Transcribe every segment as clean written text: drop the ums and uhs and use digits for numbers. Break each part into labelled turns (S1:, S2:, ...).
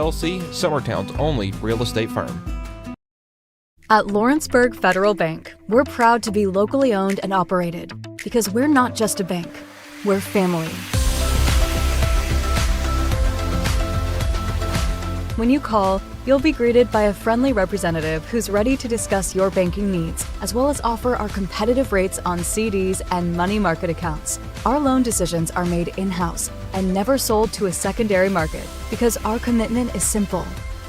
S1: LLC, Summertown's only real estate firm.
S2: At Lawrenceburg Federal Bank, we're proud to be locally owned and operated because we're not just a bank, we're family. When you call, you'll be greeted by a friendly representative who's ready to discuss your banking needs, as well as offer our competitive rates on CDs and money market accounts. Our loan decisions are made in-house and never sold to a secondary market because our commitment is simple.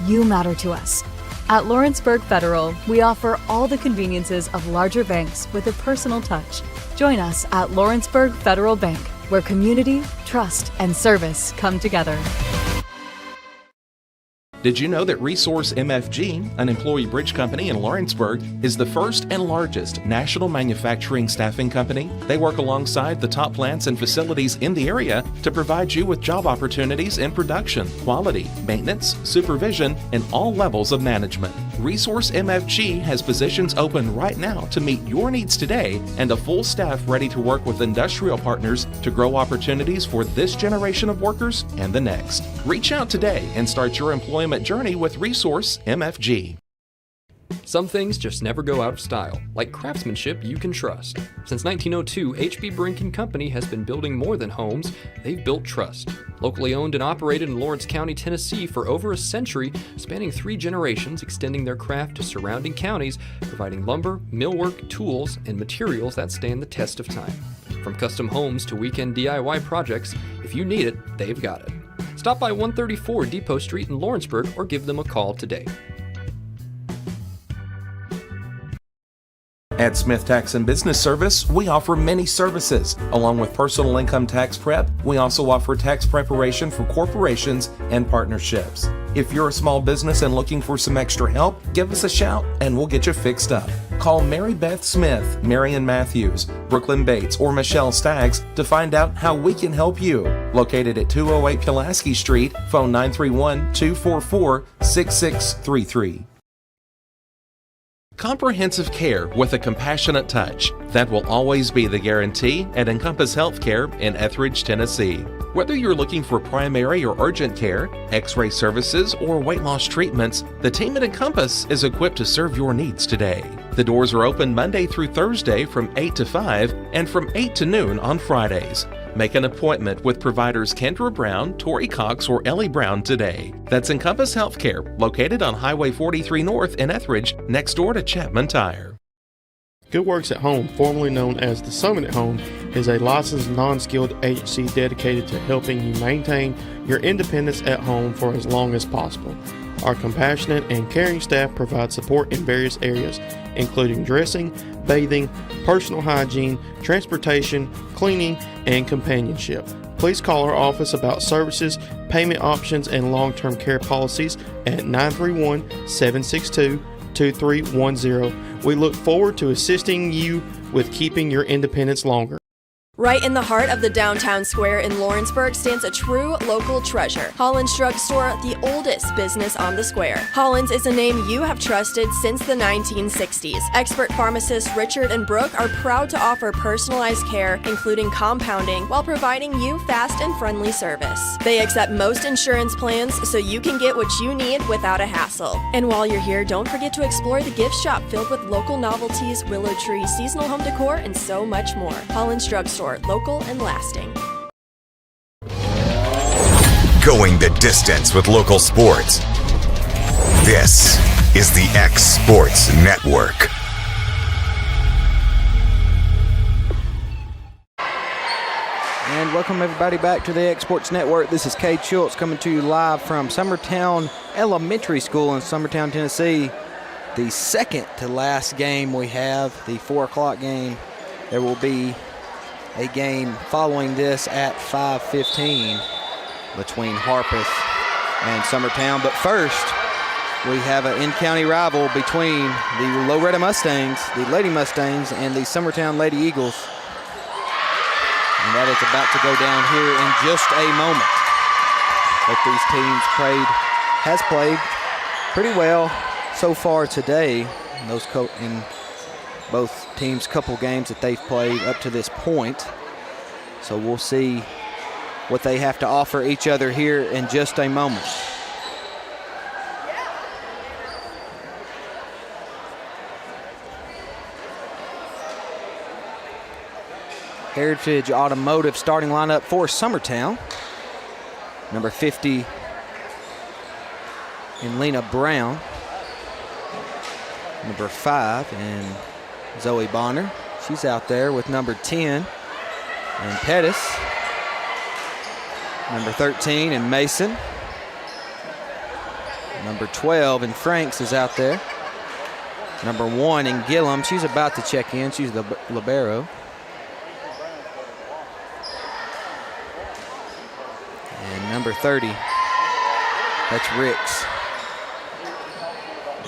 S2: You matter to us. At Lawrenceburg Federal, we offer all the conveniences of larger banks with a personal touch. Join us at Lawrenceburg Federal Bank, where community, trust, and service come together.
S1: Did you know that Resource MFG, an employee bridge company in Lawrenceburg, is the first and largest national manufacturing staffing company? They work alongside the top plants and facilities in the area to provide you with job opportunities in production, quality, maintenance, supervision, and all levels of management. Resource MFG has positions open right now to meet your needs today and a full staff ready to work with industrial partners to grow opportunities for this generation of workers and the next. Reach out today and start your employment journey with Resource MFG.
S3: Some things just never go out of style, like craftsmanship you can trust. Since 1902, H.B. Brink & Company has been building more than homes, they've built trust. Locally owned and operated in Lawrence County, Tennessee for over a century, spanning 3 generations, extending their craft to surrounding counties, providing lumber, millwork, tools, and materials that stand the test of time. From custom homes to weekend DIY projects, if you need it, they've got it. Stop by 134 Depot Street in Lawrenceburg or give them a call today.
S1: At Smith Tax and Business Service, we offer many services. Along with personal income tax prep, we also offer tax preparation for corporations and partnerships. If you're a small business and looking for some extra help, give us a shout and we'll get you fixed up. Call Mary Beth Smith, Marion Matthews, Brooklyn Bates, or Michelle Staggs to find out how we can help you. Located at 208 Pulaski Street, phone 931-244-6633. Comprehensive care with a compassionate touch. That will always be the guarantee at Encompass Healthcare in Etheridge, Tennessee. Whether you're looking for primary or urgent care, x-ray services, or weight loss treatments, the team at Encompass is equipped to serve your needs today. The doors are open Monday through Thursday from 8 to 5 and from 8 to noon on Fridays. Make an appointment with providers Kendra Brown, Tori Cox, or Ellie Brown today. That's Encompass Healthcare, located on Highway 43 North in Etheridge, next door to Chapman Tire.
S4: Good Works at Home, formerly known as The Summit at Home, is a licensed non-skilled agency dedicated to helping you maintain your independence at home for as long as possible. Our compassionate and caring staff provide support in various areas, including dressing, bathing, personal hygiene, transportation, cleaning, and companionship. Please call our office about services, payment options, and long-term care policies at 931-762-2310. We look forward to assisting you with keeping your independence longer.
S5: Right in the heart of the downtown square in Lawrenceburg stands a true local treasure, Holland's Drug Store, the oldest business on the square. Holland's is a name you have trusted since the 1960s. Expert pharmacists Richard and Brooke are proud to offer personalized care, including compounding, while providing you fast and friendly service. They accept most insurance plans so you can get what you need without a hassle. And while you're here, don't forget to explore the gift shop filled with local novelties, willow tree, seasonal home decor, and so much more. Holland's Drug Store. Local and lasting.
S6: Going the distance with local sports. This is the X Sports Network.
S7: And welcome everybody back to the X Sports Network. This is Cade Schultz coming to you live from Summertown Elementary School in Summertown, Tennessee. The second to last game we have, the 4 o'clock game. There will be a game following this at 5:15 between Harpeth and Summertown. But first, we have an in-county rival between the Loretto Mustangs, the Lady Mustangs, and the Summertown Lady Eagles. And that is about to go down here in just a moment. Both these teams has played pretty well so far today in both teams' couple games that they've played up to this point. So we'll see what they have to offer each other here in just a moment. Heritage Automotive starting lineup for Summertown. Number 50 in Lena Brown. Number 5 in Zoe Bonner. She's out there with number 10 and Pettis. Number 13 in Mason. Number 12 in Franks is out there. Number 1 in Gillum. She's about to check in. She's the libero. And number 30, that's Ricks.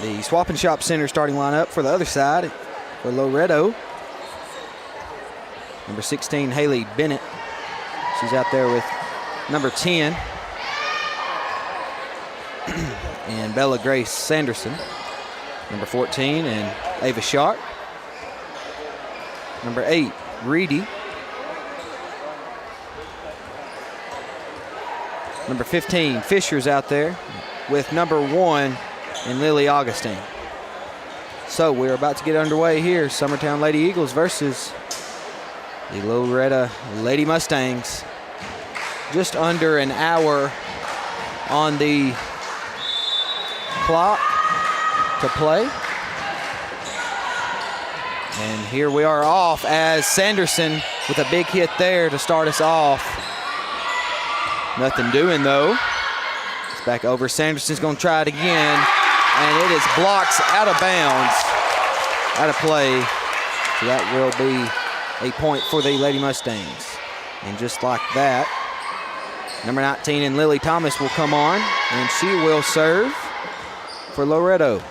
S7: The Swap and Shop Center starting lineup for the other side for Loretto. Number 16, Haley Bennett. She's out there with number 10. And Bella Grace Sanderson. Number 14, and Ava Sharp. Number 8, Reedy. Number 15, Fisher's out there with number 1 and Lily Augustine. So we're about to get underway here. Summertown Lady Eagles versus the Loretto Lady Mustangs. Just under an hour on the clock to play. And here we are off as Sanderson with a big hit there to start us off. Nothing doing though. It's back over. Sanderson's going to try it again. And it is blocked out of bounds, out of play. So that will be a point for the Lady Mustangs. And just like that, number 19 and Lily Thomas will come on, and she will serve for Loretto.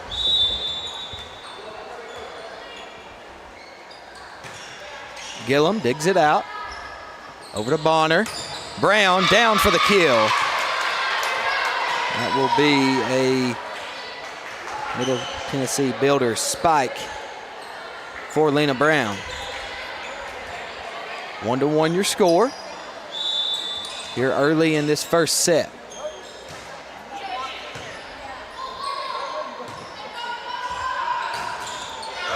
S7: Gillum digs it out. Over to Bonner. Brown down for the kill. That will be a Middle Tennessee Builder spike for Lena Brown. 1-1 your score here early in this first set.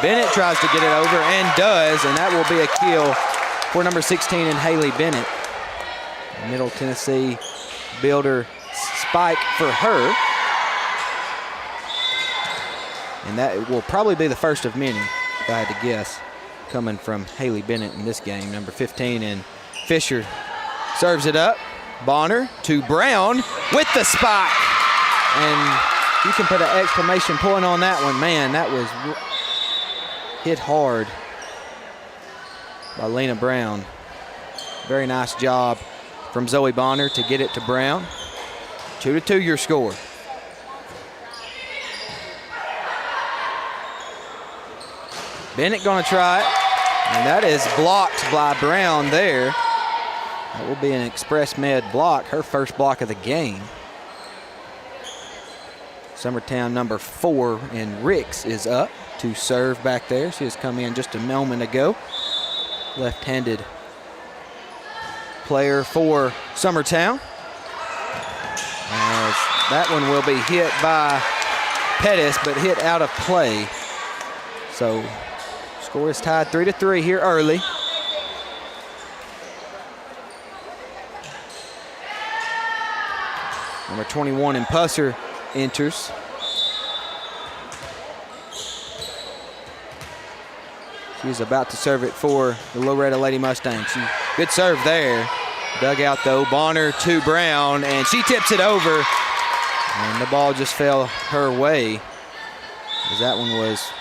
S7: Bennett tries to get it over and does, and that will be a kill for number 16 and Haley Bennett. Middle Tennessee Builder spike for her. And that will probably be the first of many, if I had to guess, coming from Haley Bennett in this game. Number 15 and Fisher serves it up. Bonner to Brown with the spike. And you can put an exclamation point on that one. Man, that was hit hard by Lena Brown. Very nice job from Zoe Bonner to get it to Brown. 2-2 your score. Bennett gonna try it, and that is blocked by Brown there. That will be an Express Med block, her first block of the game. Summertown number 4 and Ricks is up to serve back there. She has come in just a moment ago. Left-handed player for Summertown. As that one will be hit by Pettis, but hit out of play. So score is tied 3-3 here early. Number 21 in Pusser enters. She's about to serve it for the Loretto Lady Mustangs. Good serve there. Dug out though. Bonner to Brown, and she tips it over. And the ball just fell her way, as that one was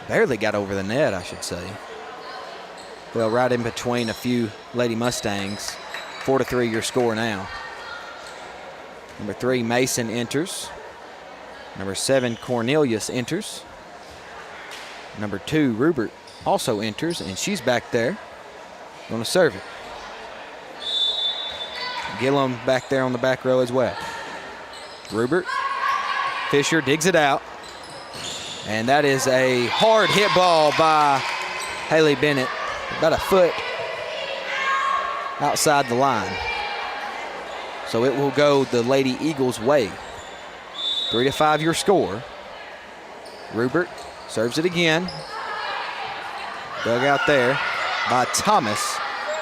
S7: barely got over the net, I should say. Fell right in between a few Lady Mustangs. 4-3 your score now. Number 3, Mason enters. Number 7, Cornelius enters. Number 2, Rubert also enters, and she's back there. Going to serve it. Gillum back there on the back row as well. Rubert. Fisher digs it out. And that is a hard hit ball by Haley Bennett. About a foot outside the line. So it will go the Lady Eagles' way. 3-5 your score. Rubert serves it again. Dug out there. by Thomas.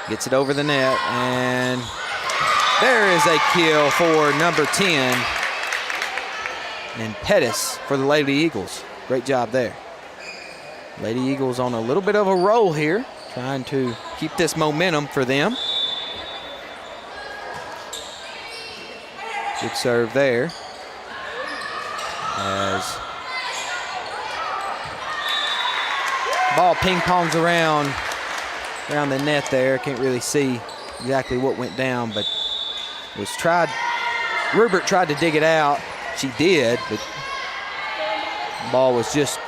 S7: Gets it over the net, and there is a kill for number 10. And Pettis for the Lady Eagles. Great job there. Lady Eagles on a little bit of a roll here, trying to keep this momentum for them. Good serve there. As ball ping-pongs around the net there. Can't really see exactly what went down, but was tried. Rupert tried to dig it out. She did, but the ball was just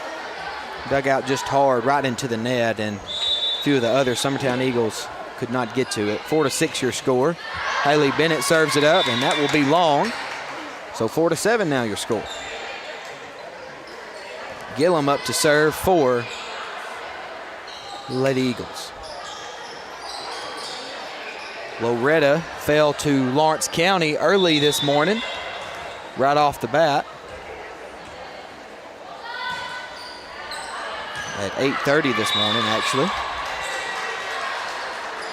S7: dug out just hard right into the net, and a few of the other Summertown Eagles could not get to it. 4-6 your score. Haley Bennett serves it up, and that will be long. So 4-7 now your score. Gillum up to serve for Lady Eagles. Loretto fell to Lawrence County early this morning, right off the bat. At 8:30 this morning, actually.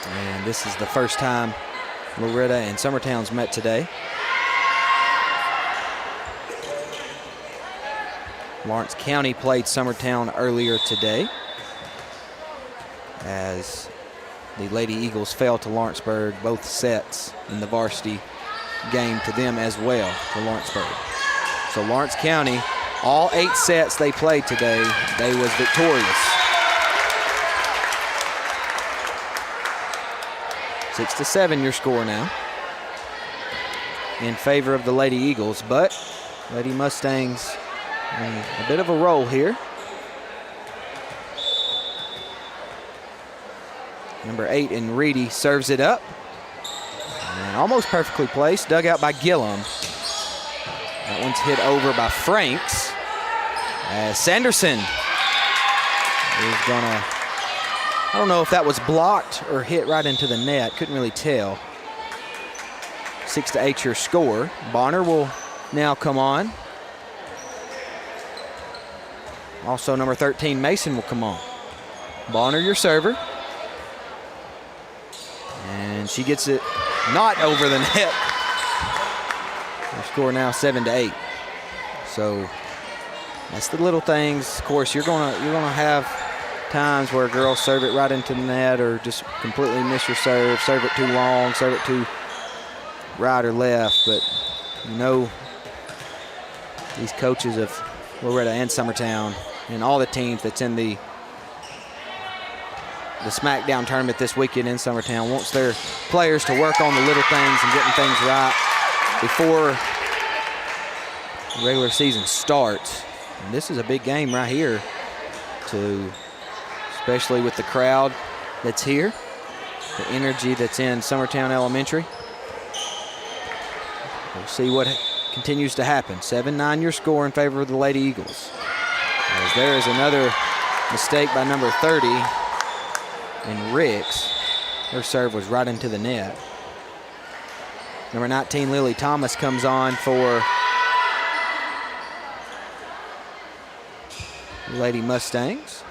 S7: And this is the first time Loretto and Summertown's met today. Lawrence County played Summertown earlier today, as the Lady Eagles fell to Lawrenceburg both sets in the varsity game to them as well, to Lawrenceburg. So Lawrence County, all 8 sets they played today, they was victorious. 6-7 your score now in favor of the Lady Eagles, but Lady Mustangs in a bit of a roll here. Number 8 in Reedy serves it up. And almost perfectly placed, dug out by Gillum. That one's hit over by Franks. As Sanderson is gonna, I don't know if that was blocked or hit right into the net. Couldn't really tell. 6-8 your score. Bonner will now come on. Also number 13, Mason, will come on. Bonner, your server. And she gets it not over the net. Your score now 7-8. So that's the little things. Of course, you're gonna have times where girls serve it right into the net or just completely miss your serve it too long, serve it too right or left. But you know, these coaches of Loretto and Summertown and all the teams that's in the Smackdown tournament this weekend in Summertown wants their players to work on the little things and getting things right before the regular season starts. And this is a big game right here, especially with the crowd that's here, the energy that's in Summertown Elementary. We'll see what continues to happen. 7-9 your score in favor of the Lady Eagles. As there is another mistake by number 30. And Ricks, her serve was right into the net. Number 19, Lily Thomas, comes on for Lady Mustangs.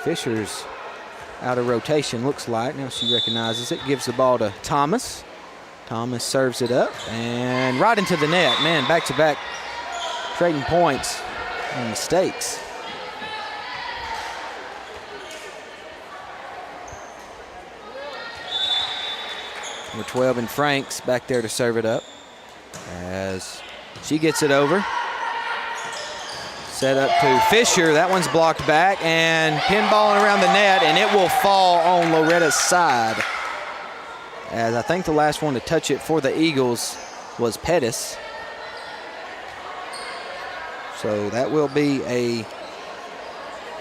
S7: Fisher's out of rotation, looks like. Now she recognizes it, gives the ball to Thomas. Thomas serves it up and right into the net. Man, back-to-back trading points and mistakes. Number 12 in Franks back there to serve it up as she gets it over. Set up to Fisher. That one's blocked back and pinballing around the net, and it will fall on Loretta's side. As I think the last one to touch it for the Eagles was Pettis. So that will be a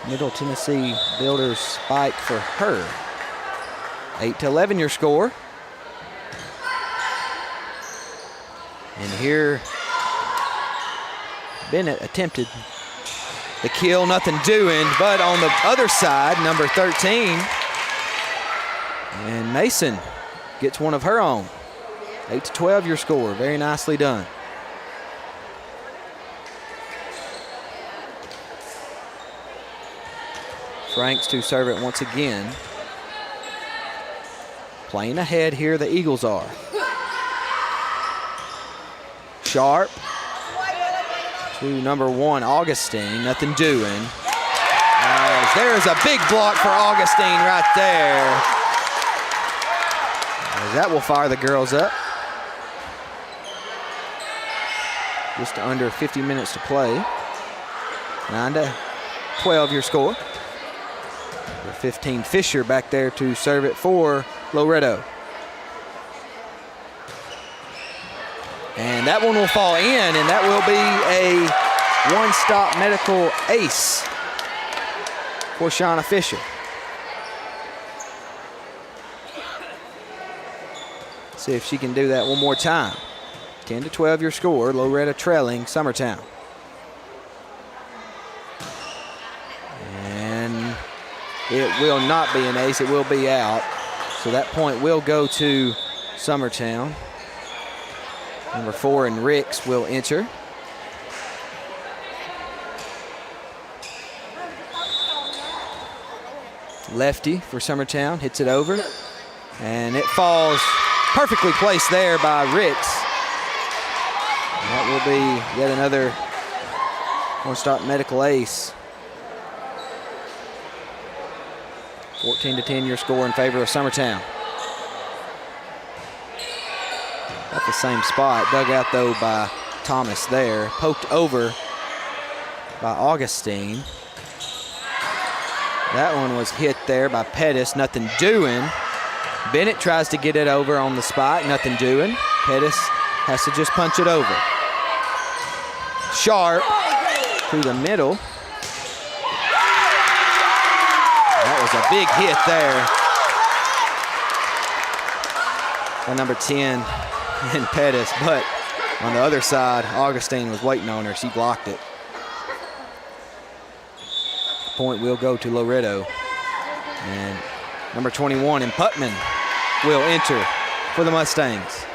S7: Middle Tennessee Builders spike for her. 8-11 your score. And here, Bennett attempted the kill, nothing doing, but on the other side, number 13, and Mason gets one of her own. 8-12 your score, very nicely done. Franks to serve it once again. Playing ahead here, the Eagles are. Sharp to number 1, Augustine. Nothing doing. There's a big block for Augustine right there. That will fire the girls up. Just under 50 minutes to play. 9-12 your score. 15 Fisher back there to serve it for Loretto. And that one will fall in, and that will be a one-stop medical ace for Shauna Fisher. See if she can do that one more time. 10-12 your score. Loretto trailing Summertown. And it will not be an ace. It will be out. So that point will go to Summertown. Number 4 and Ricks will enter. Lefty for Summertown, hits it over. And it falls perfectly placed there by Ricks. And that will be yet another one-stop medical ace. 14-10 your score in favor of Summertown. At the same spot, dug out though by Thomas there. Poked over by Augustine. That one was hit there by Pettis, nothing doing. Bennett tries to get it over on the spot, nothing doing. Pettis has to just punch it over. Sharp through the middle. That was a big hit there by number 10 and Pettis, but on the other side, Augustine was waiting on her. She blocked it. Point will go to Loretto. And number 21 and Putman will enter for the Mustangs.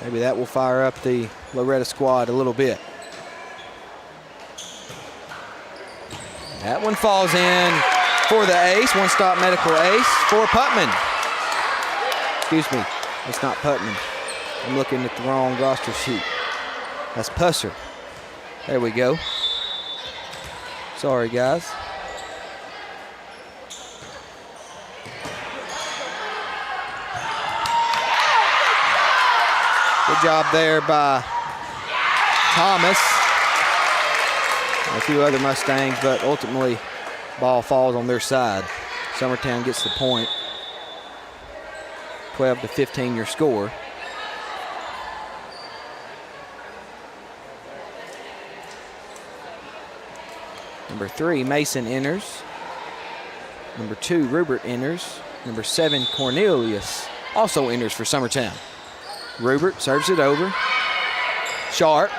S7: Maybe that will fire up the Loretto squad a little bit. That one falls in for the ace, one-stop medical ace for Putman. Excuse me, it's not Putman. I'm looking at the wrong roster sheet. That's Pusser. There we go. Sorry, guys. Good job there by Thomas. A few other Mustangs, but ultimately ball falls on their side. Summertown gets the point. 12-15 your score. Number 3, Mason enters. Number 2, Rupert enters. Number 7, Cornelius also enters for Summertown. Rupert serves it over. Sharp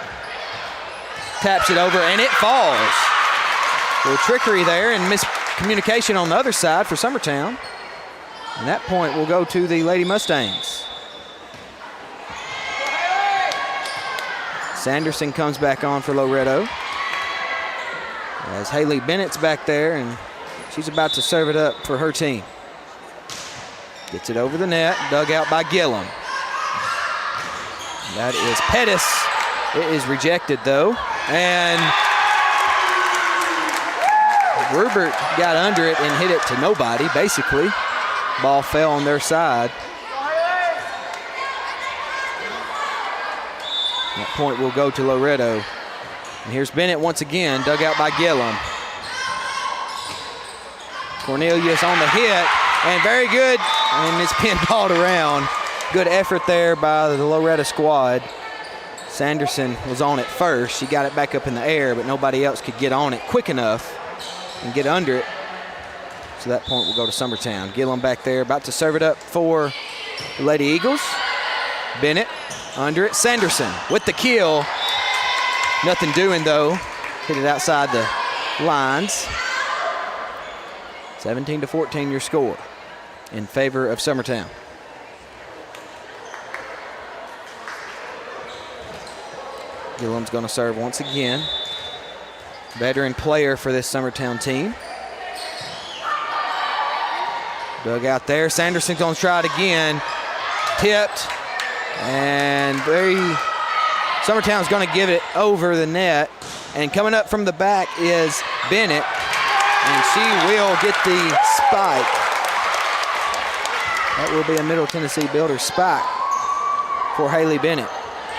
S7: taps it over, and it falls. A little trickery there and miscommunication on the other side for Summertown. And that point will go to the Lady Mustangs. Sanderson comes back on for Loretto. As Haley Bennett's back there, and she's about to serve it up for her team. Gets it over the net, dug out by Gillum. That is Pettis. It is rejected though. And Rupert got under it and hit it to nobody, basically. Ball fell on their side. That point will go to Loretto. And here's Bennett once again, dug out by Gillum. Cornelius on the hit, and very good, and it's pinballed around. Good effort there by the Loretto squad. Sanderson was on it first. She got it back up in the air, but nobody else could get on it quick enough and get under it. So that point will go to Summertown. Gillum back there, about to serve it up for the Lady Eagles. Bennett under it. Sanderson with the kill. Nothing doing though. Hit it outside the lines. 17-14 your score in favor of Summertown. Gillum's going to serve once again. veteran player for this Summertown team. Dug out there. Sanderson's going to try it again. Tipped. And Summertown's going to give it over the net. And coming up from the back is Bennett. And she will get the spike. That will be a Middle Tennessee Builder spike for Haley Bennett.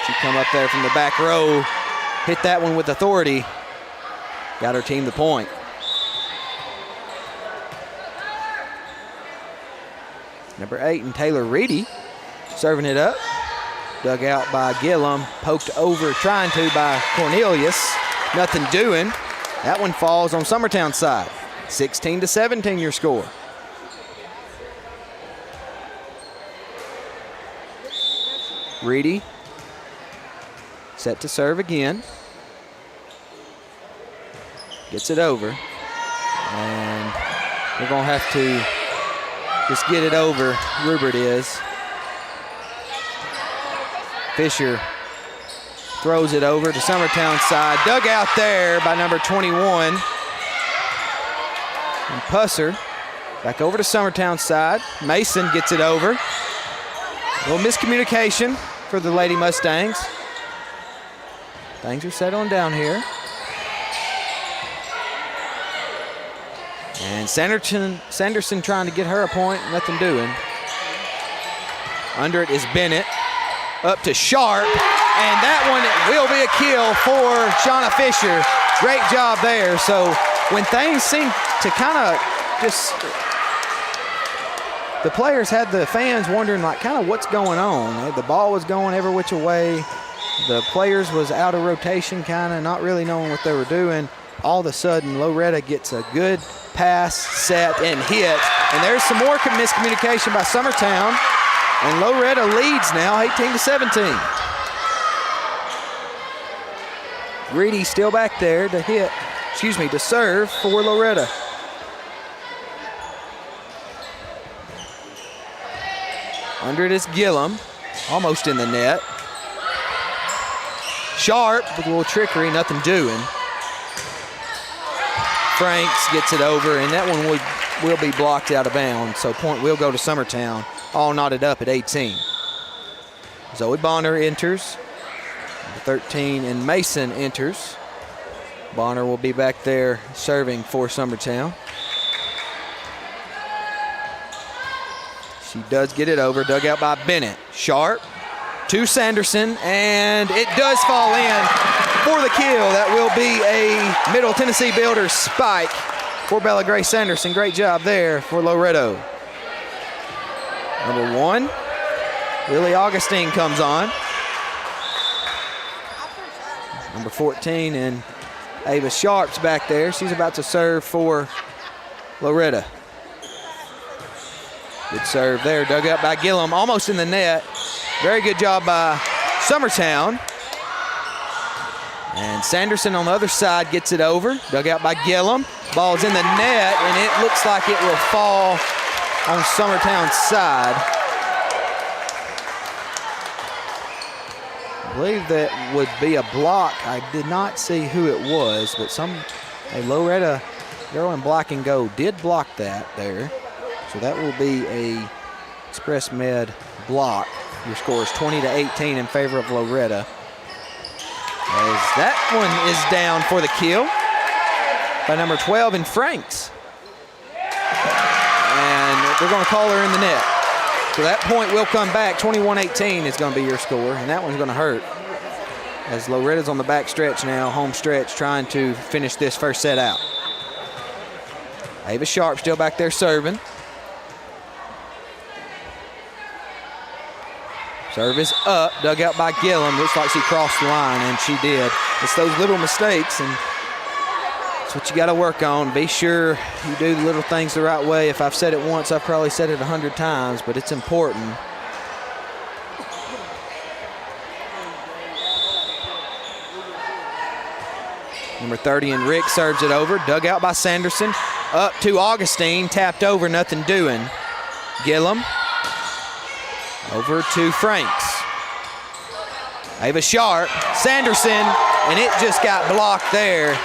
S7: She come up there from the back row, hit that one with authority. Got her team the point. Number 8 and Taylor Reedy serving it up. Dug out by Gillum, poked over, trying to by Cornelius. Nothing doing. That one falls on Summertown's side. 16-17 your score. Reedy set to serve again. Gets it over. And we're going to have to just get it over. Rupert is. Fisher throws it over to Summertown side. Dug out there by number 21. And Pusser back over to Summertown side. Mason gets it over. A little miscommunication for the Lady Mustangs. Things are settling down here. And Sanderson trying to get her a point, nothing doing. Under it is Bennett. Up to Sharp, and that one will be a kill for Shauna Fisher. Great job there. So when things seem to kind of just, the players had the fans wondering like kind of what's going on. The ball was going every which way. The players was out of rotation, kind of not really knowing what they were doing. All of a sudden, Loretto gets a good pass, set, and hit. And there's some more miscommunication by Summertown. And Loretto leads now, 18-17. Reedy still back there to serve for Loretto. Under it is Gillum, almost in the net. Sharp with a little trickery, nothing doing. Franks gets it over, and that one will be blocked out of bounds, so point will go to Summertown. All knotted up at 18. Zoe Bonner enters. Number 13 and Mason enters. Bonner will be back there serving for Summertown. She does get it over, dug out by Bennett. Sharp to Sanderson, and it does fall in for the kill. That will be a Middle Tennessee Builder spike for Bella Grace Sanderson. Great job there for Loretto. Number 1, Lily Augustine comes on. Number 14 and Ava Sharp's back there. She's about to serve for Loretto. Good serve there, dug up by Gillum, almost in the net. Very good job by Summertown. And Sanderson on the other side gets it over, dug out by Gillum. Ball's in the net, and it looks like it will fall on Summertown's side. I believe that would be a block. I did not see who it was, but a Loretto girl in black and gold did block that there. So that will be a Express Med block. Your score is 20-18 in favor of Loretto. As that one is down for the kill by number 12 in Franks. And they're going to call her in the net. So that point will come back. 21-18 is going to be your score, and that one's going to hurt. As Loretta's on the back stretch now, home stretch, trying to finish this first set out. Ava Sharp still back there serving. Serve is up, dug out by Gillum. Looks like she crossed the line, and she did. It's those little mistakes, and that's what you got to work on. Be sure you do the little things the right way. If I've said it once, I've probably said it 100 times, but it's important. Number 30 and Rick serves it over, dug out by Sanderson. Up to Augustine, tapped over, nothing doing. Gillum. Over to Franks. Ava Sharp, Sanderson, and it just got blocked there.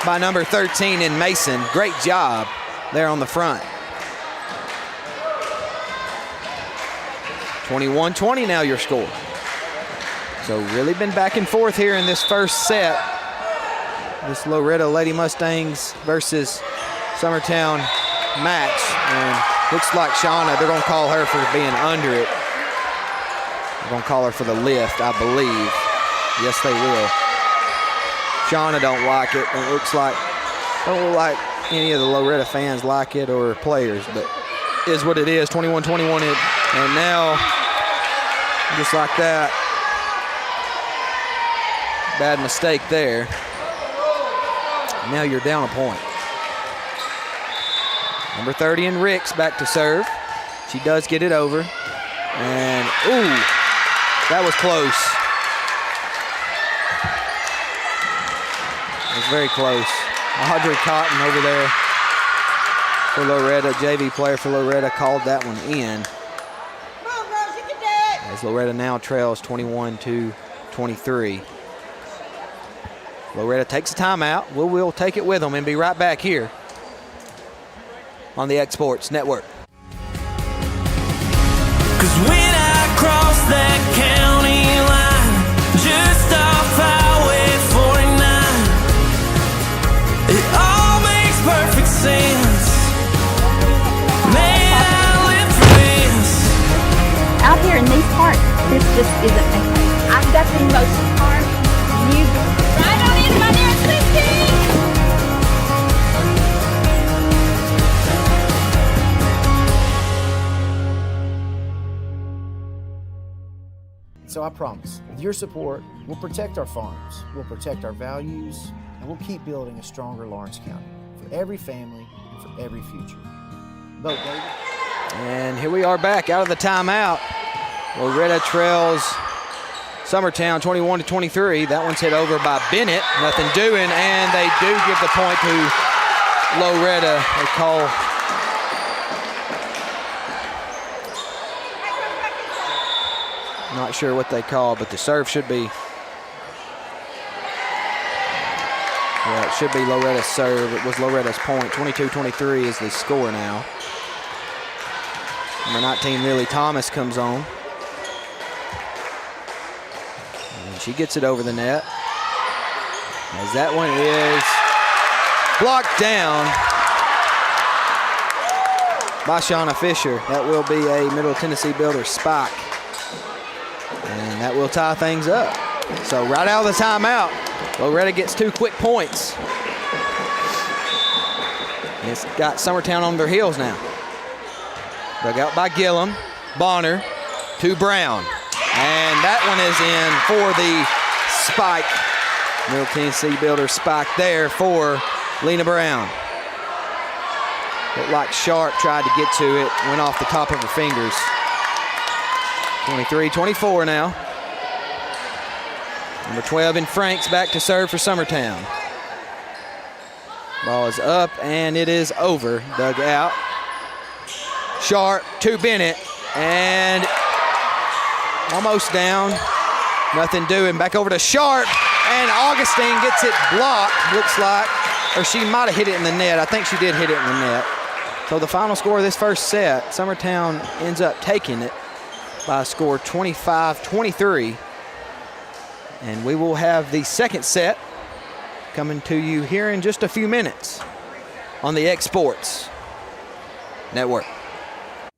S7: by number 13 in Mason. Great job there on the front. 21-20 now your score. So really been back and forth here in this first set. This Loretto Lady Mustangs versus Summertown match. And looks like Shauna, they're going to call her for being under it. They're going to call her for the lift, I believe. Yes, they will. Shauna don't like it. It looks like, don't look like any of the Loretto fans like it or players, but is what it is. 21-21 and now, just like that, bad mistake there. Now you're down a point. Number 30 in Ricks back to serve. She does get it over. And, ooh, that was close. It was very close. Audrey Cotton over there for Loretto, JV player for Loretto, called that one in. As Loretto now trails 21-23. Loretto takes a timeout. We'll take it with them and be right back here on the X Sports Network.
S8: 'Cause when I cross that county line, just off Highway 49, it all makes perfect sense. Man, I live for this.
S9: Out here in these parks, this just isn't okay. I've got the most park. You right on in, my dear Christy.
S10: So I promise, with your support, we'll protect our farms, we'll protect our values, and we'll keep building a stronger Lawrence County for every family and for every future. Vote, baby.
S7: And here we are back out of the timeout. Loretto trails Summertown 21-23. That one's hit over by Bennett. Nothing doing, and they do give the point to Loretto. They call not sure what they call, but the serve should be. Yeah, it should be Loretta's serve. It was Loretta's point. 22-23 is the score now. Number 19, Lily Thomas, comes on. And she gets it over the net. As that one is blocked down by Shauna Fisher. That will be a Middle Tennessee Builder spike. And that will tie things up. So right out of the timeout, Loretto gets 2 quick points. It's got Summertown on their heels now. Dug out by Gillum. Bonner to Brown. And that one is in for the spike. Middle Tennessee Builder spike there for Lena Brown. Looked like Sharp tried to get to it. Went off the top of her fingers. 23-24 now. Number 12 in Franks back to serve for Summertown. Ball is up and it is over. Dug out. Sharp to Bennett and almost down. Nothing doing. Back over to Sharp and Augustine gets it blocked. Looks like, or she might have hit it in the net. I think she did hit it in the net. So the final score of this first set, Summertown ends up taking it by a score 25-23. And we will have the second set coming to you here in just a few minutes on the X Sports Network.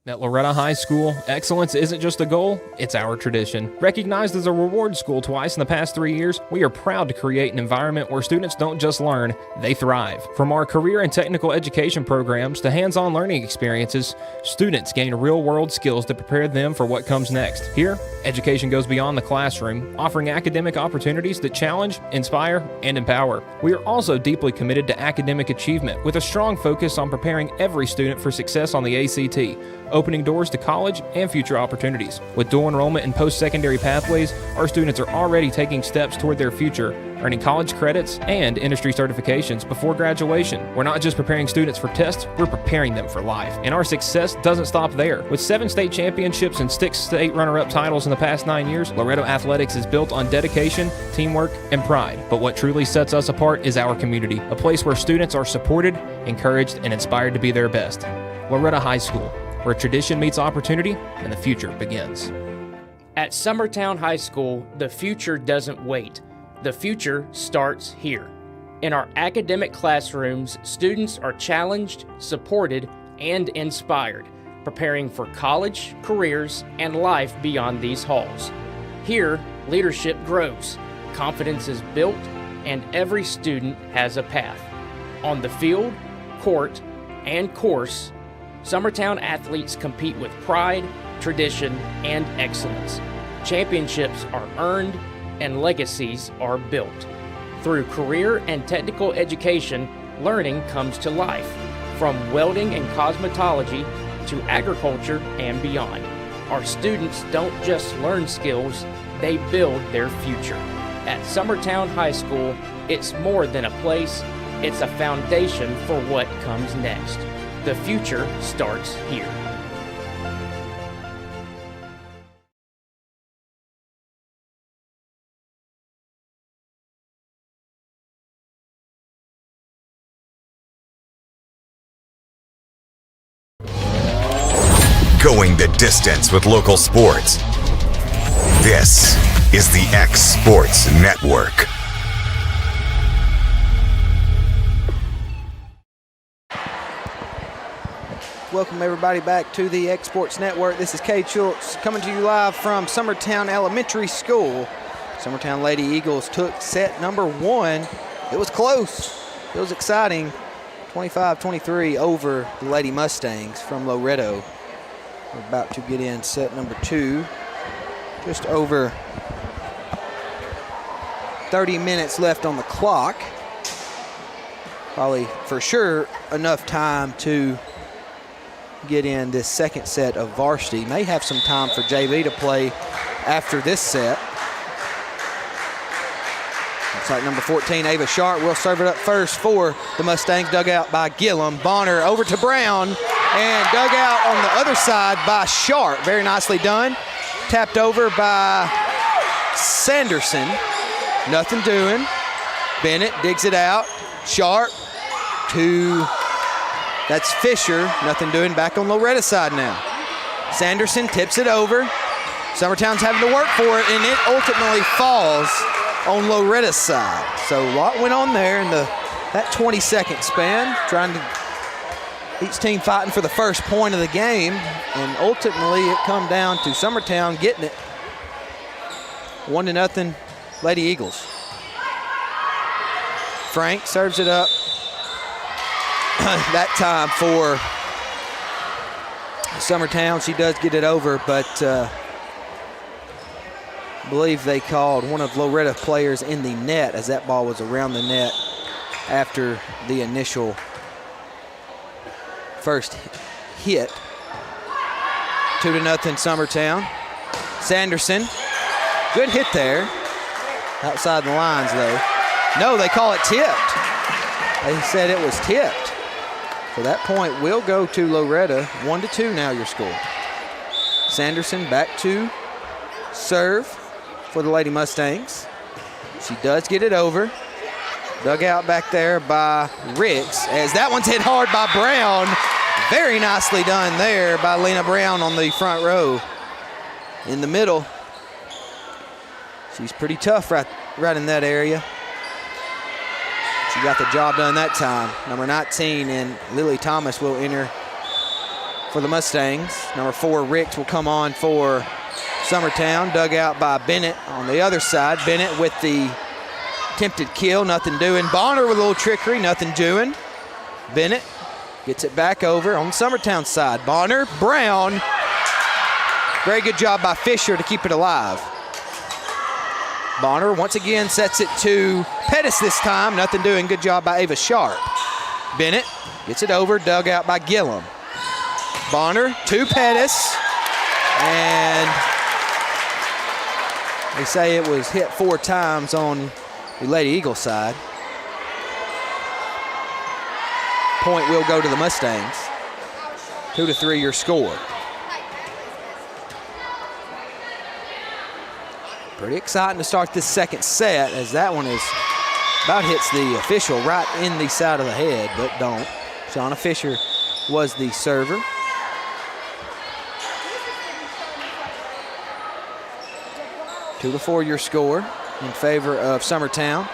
S11: At Loretto High School, excellence isn't just a goal, it's our tradition. Recognized as a reward school twice in the past 3 years, we are proud to create an environment where students don't just learn, they thrive. From our career and technical education programs to hands-on learning experiences, students gain real-world skills that prepare them for what comes next. Here, education goes beyond the classroom, offering academic opportunities that challenge, inspire, and empower. We are also deeply committed to academic achievement with a strong focus on preparing every student for success on the ACT. opening doors to college and future opportunities. With dual enrollment and post-secondary pathways, our students are already taking steps toward their future, earning college credits and industry certifications before graduation. We're not just preparing students for tests, we're preparing them for life. And our success doesn't stop there. With 7 state championships and 6 state runner-up titles in the past 9 years, Loretto Athletics is built on dedication, teamwork, and pride. But what truly sets us apart is our community, a place where students are supported, encouraged, and inspired to be their best. Loretto High School, where tradition meets opportunity and the future begins.
S12: At Summertown High School, the future doesn't wait. The future starts here. In our academic classrooms, students are challenged, supported, and inspired, preparing for college, careers, and life beyond these halls. Here, leadership grows, confidence is built, and every student has a path. On the field, court, and course, Summertown athletes compete with pride, tradition, and excellence. Championships are earned, and legacies are built. Through career and technical education, learning comes to life, from welding and cosmetology to agriculture and beyond. Our students don't just learn skills, they build their future. At Summertown High School, it's more than a place, it's a foundation for what comes next. The future starts here.
S6: Going the distance with local sports. This is the X Sports Network.
S7: Welcome everybody back to the X Sports Network. This is Cade Schultz coming to you live from Summertown Elementary School. Summertown Lady Eagles took set number 1. It was close. It was exciting. 25-23 over the Lady Mustangs from Loretto. We're about to get in set number 2. Just over 30 minutes left on the clock. Probably for sure enough time to get in this second set of varsity. May have some time for JV to play after this set. Looks like number 14, Ava Sharp, will serve it up first for the Mustangs. Dug out by Gillum. Bonner over to Brown, and dug out on the other side by Sharp. Very nicely done. Tapped over by Sanderson. Nothing doing. Bennett digs it out. Sharp to, that's Fisher. Nothing doing. Back on Loretta's side now. Sanderson tips it over. Summertown's having to work for it, and it ultimately falls on Loretta's side. So a lot went on there in that 20-second span, trying to, each team fighting for the first point of the game, and ultimately it come down to Summertown getting it 1-0 Lady Eagles. Frank serves it up that time for Summertown. She does get it over, but I believe they called one of Loretto players in the net as that ball was around the net after the initial first hit. 2-0 Summertown. Sanderson, good hit there. Outside the lines though. No, they call it tipped. They said it was tipped. So that point will go to Loretto. 1-2 now your score. Sanderson back to serve for the Lady Mustangs. She does get it over. Dug out back there by Ricks, as that one's hit hard by Brown. Very nicely done there by Lena Brown on the front row. In the middle. She's pretty tough right in that area. She got the job done that time. Number 19 and Lily Thomas will enter for the Mustangs. Number 4, Ricks, will come on for Summertown. Dug out by Bennett on the other side. Bennett with the attempted kill, nothing doing. Bonner with a little trickery, nothing doing. Bennett gets it back over on Summertown side. Bonner, Brown. Very good job by Fisher to keep it alive. Bonner once again sets it to Pettis this time. Nothing doing. Good job by Ava Sharp. Bennett gets it over. Dug out by Gillum. Bonner to Pettis. And they say it was hit 4 times on the Lady Eagle side. Point will go to the Mustangs. 2-3 your score. Pretty exciting to start this second set, as that one is about hits the official right in the side of the head, but don't. Shauna Fisher was the server. 2-4 your score in favor of Summertown.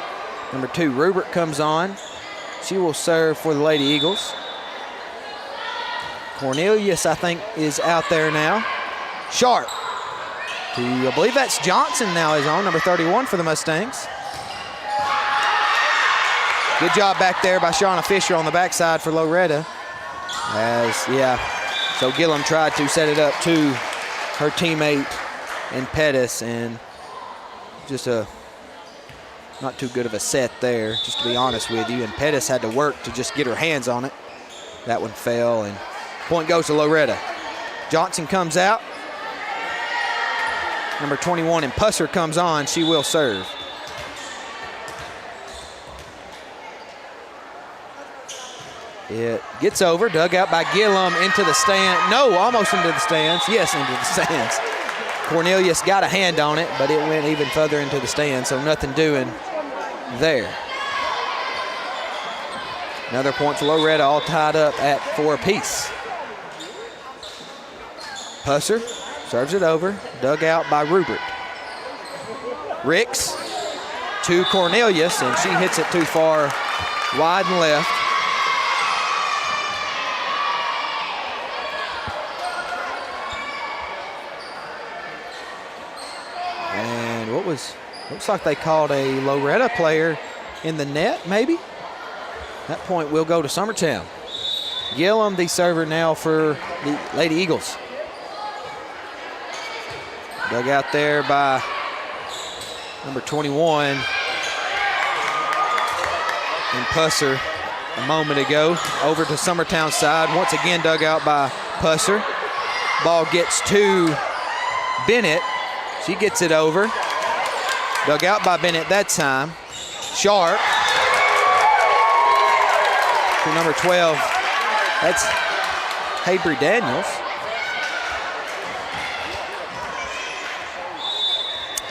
S7: Number 2, Rubert comes on. She will serve for the Lady Eagles. Cornelius, I think, is out there now. Sharp. I believe that's Johnson now is on, number 31 for the Mustangs. Good job back there by Shauna Fisher on the backside for Loretto. So Gillum tried to set it up to her teammate in Pettis, and just a not too good of a set there, just to be honest with you. And Pettis had to work to just get her hands on it. That one fell, and point goes to Loretto. Johnson comes out. Number 21, and Pusser comes on. She will serve. It gets over, dug out by Gillum into the stand. No, almost into the stands. Yes, into the stands. Cornelius got a hand on it, but it went even further into the stands, so nothing doing there. Another point for Loretto, all tied up at 4 apiece. Pusser serves it over, dug out by Rupert. Ricks to Cornelius, and she hits it too far wide and left. And looks like they called a Loretto player in the net, maybe? That point will go to Summertown. Gillum, the server now for the Lady Eagles. Dug out there by number 21. And Pusser a moment ago. Over to Summertown side. Once again dug out by Pusser. Ball gets to Bennett. She gets it over. Dug out by Bennett that time. Sharp. To number 12. That's Habry Daniels.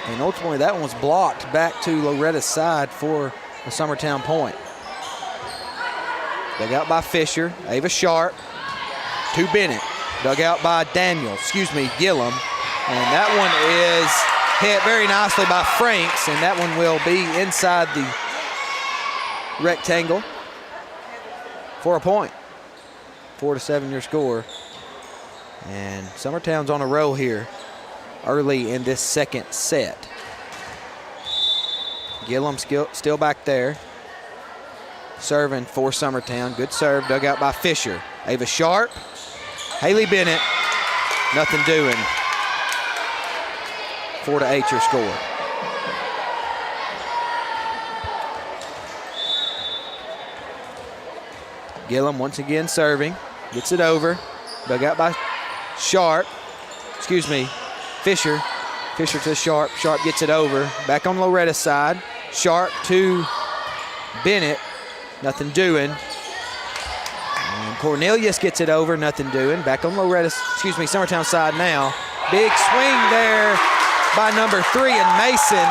S7: And ultimately that one was blocked back to Loretta's side for the Summertown point. Dug out by Fisher. Ava Sharp to Bennett. Dug out by Gillum. And that one is hit very nicely by Franks, and that one will be inside the rectangle for a point. 4-7 your score. And Summertown's on a roll here early in this second set. Gillum still back there. Serving for Summertown. Good serve, dug out by Fisher. Ava Sharp. Haley Bennett. Nothing doing. 4-8 your score. Gillum once again serving. Gets it over. Dug out by Fisher. Fisher to Sharp. Sharp gets it over. Back on Loretta's side. Sharp to Bennett. Nothing doing. And Cornelius gets it over. Nothing doing. Back on Summertown side now. Big swing there by number 3 and Mason,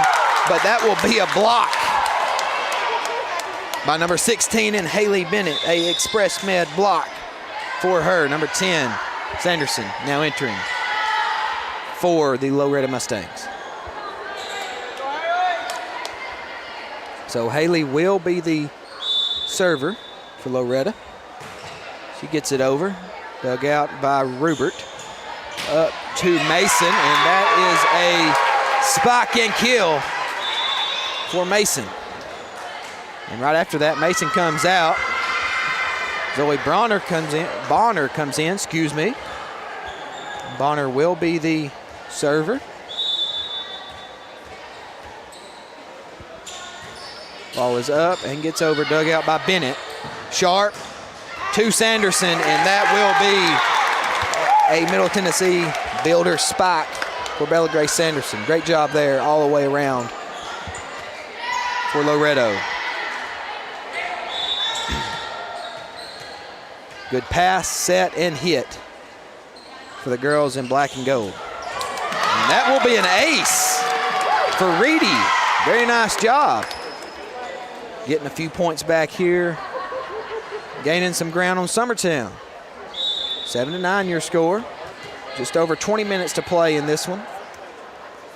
S7: but that will be a block by number 16 and Haley Bennett. A Express Med block for her. Number 10, Sanderson, now entering for the Loretto Mustangs. So Haley will be the server for Loretto. She gets it over. Dug out by Rupert. Up to Mason, and that is a spike and kill for Mason. And right after that, Mason comes out. Zoe Bonner comes in. Bonner will be the server. Ball is up and gets over, dug out by Bennett. Sharp to Sanderson, and that will be a Middle Tennessee builder spike for Bella Grace Sanderson. Great job there all the way around for Loretto. Good pass, set, and hit for the girls in black and gold. And that will be an ace for Reedy. Very nice job. Getting a few points back here. Gaining some ground on Summertown. 7-9 your score. Just over 20 minutes to play in this one.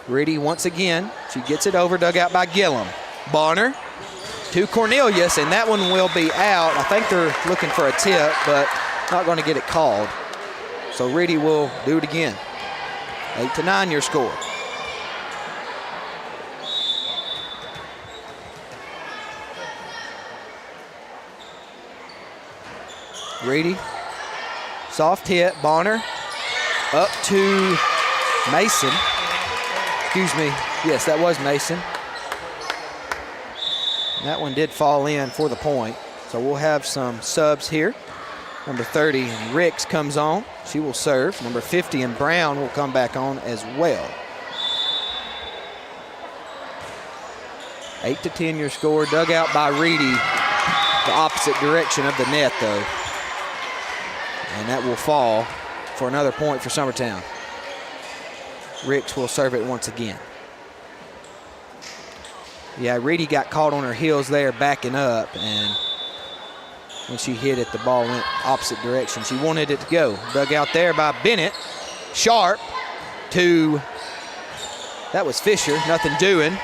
S7: Reedy once again. She gets it over, dug out by Gillum. Bonner to Cornelius, and that one will be out. I think they're looking for a tip, but not going to get it called. So Reedy will do it again. 8-9 your score. Reedy, soft hit, Bonner up to Mason. Excuse me, yes, that was Mason. That one did fall in for the point. So we'll have some subs here. Number 30, Ricks comes on. She will serve. Number 50, and Brown will come back on as well. 8-10 your score. Dug out by Reedy. The opposite direction of the net, though. And that will fall for another point for Summertown. Ricks will serve it once again. Yeah, Reedy got caught on her heels there backing up, and when she hit it, the ball went opposite direction. She wanted it to go. Dug out there by Bennett. Sharp to, that was Fisher, nothing doing.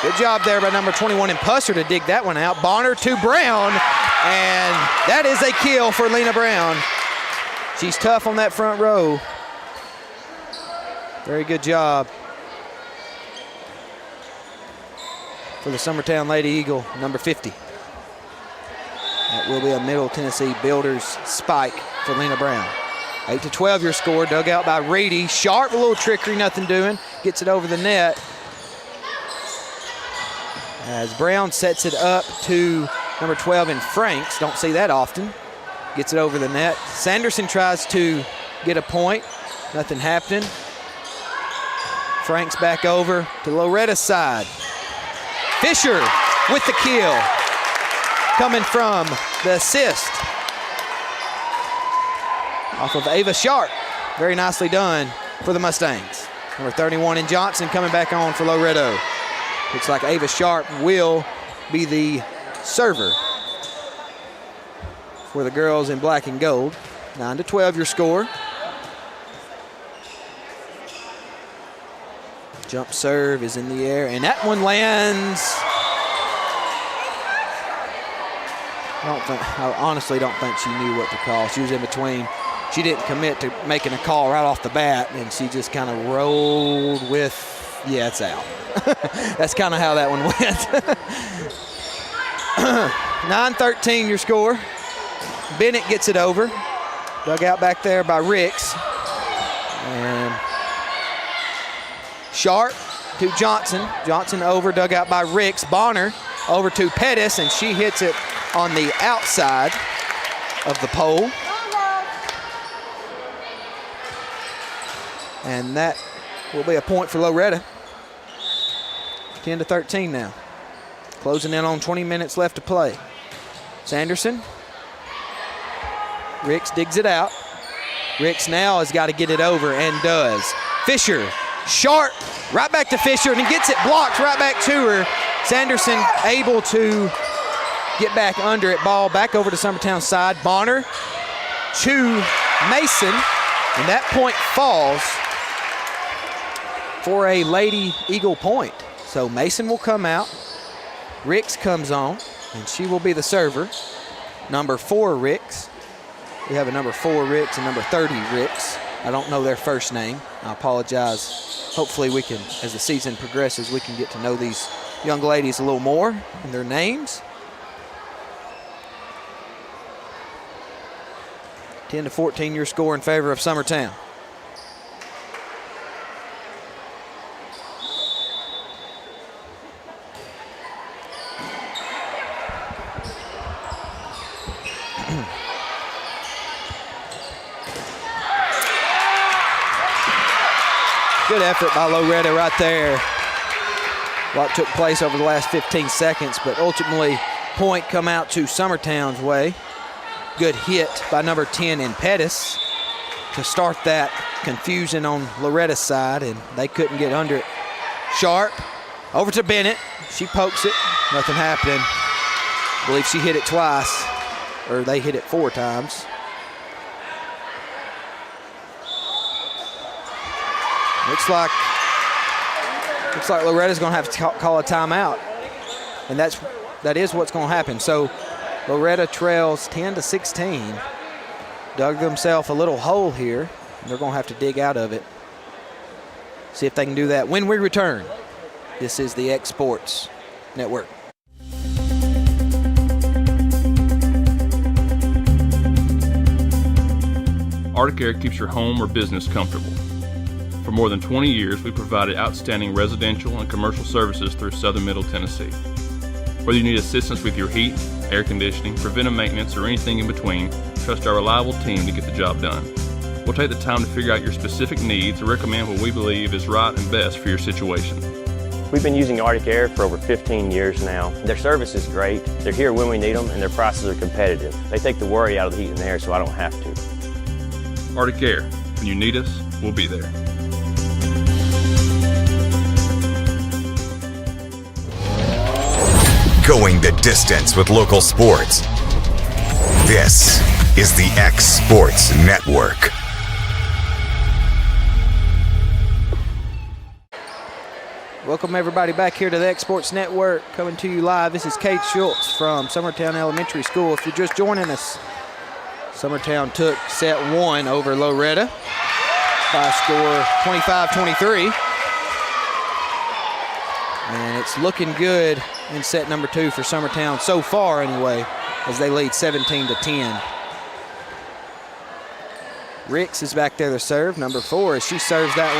S7: Good job there by number 21 and Pusser to dig that one out. Bonner to Brown, and that is a kill for Lena Brown. She's tough on that front row. Very good job for the Summertown Lady Eagle, number 50. That will be a Middle Tennessee Builders spike for Lena Brown. 8-12 your score, dug out by Reedy. Sharp, a little trickery, nothing doing. Gets it over the net. As Brown sets it up to number 12 in Franks. Don't see that often. Gets it over the net. Sanderson tries to get a point. Nothing happening. Franks back over to Loretta's side. Fisher with the kill. Coming from the assist off of Ava Sharp. Very nicely done for the Mustangs. Number 31 in Johnson coming back on for Loretto. Looks like Ava Sharp will be the server for the girls in black and gold. 9-12 your score. Jump serve is in the air, and that one lands. I honestly don't think she knew what to call. She was in between. She didn't commit to making a call right off the bat, and she just kind of rolled with, yeah, it's out. That's kind of how that one went. 9-13 your score. Bennett gets it over. Dug out back there by Ricks. And Sharp to Johnson. Johnson over, dug out by Ricks. Bonner over to Pettis, and she hits it on the outside of the pole. And that will be a point for Loretto. 10-13 now. Closing in on 20 minutes left to play. Sanderson. Ricks digs it out. Ricks now has got to get it over and does. Fisher, Sharp, right back to Fisher, and he gets it blocked right back to her. Sanderson able to get back under it. Ball back over to Summertown side. Bonner to Mason, and that point falls for a Lady Eagle point. So Mason will come out. Ricks comes on, and she will be the server. Number 4, Ricks. We have a number 4 Ricks and number 30 Ricks. I don't know their first name. I apologize. Hopefully we can, as the season progresses, we can get to know these young ladies a little more and their names. 10-14 your score in favor of Summertown. Good effort by Loretto right there. A lot took place over the last 15 seconds, but ultimately point come out to Summertown's way. Good hit by number 10 in Pettis to start that confusion on Loretta's side, and they couldn't get under it. Sharp over to Bennett. She pokes it. Nothing happening. I believe she hit it twice, or they hit it 4 times. Looks like Loretta's going to have to call a timeout, and that is what's going to happen. So Loretto trails 10-16. Dug themselves a little hole here. They're going to have to dig out of it. See if they can do that when we return. This is the X Sports Network.
S13: Arctic Air keeps your home or business comfortable. For more than 20 years, we provided outstanding residential and commercial services through Southern Middle Tennessee. Whether you need assistance with your heat, air conditioning, preventive maintenance, or anything in between, trust our reliable team to get the job done. We'll take the time to figure out your specific needs and recommend what we believe is right and best for your situation.
S14: We've been using Arctic Air for over 15 years now. Their service is great, they're here when we need them, and their prices are competitive. They take the worry out of the heat and air so I don't have to.
S13: Arctic Air, when you need us, we'll be there.
S6: Going the distance with local sports. This is the X Sports Network.
S7: Welcome everybody back here to the X Sports Network, coming to you live. This is Kate Schultz from Summertown Elementary School. If you're just joining us, Summertown took set 1 over Loretto by a score 25-23. And it's looking good in set number 2 for Summertown so far anyway, as they lead 17-10. Ricks is back there to serve, number 4, as she serves that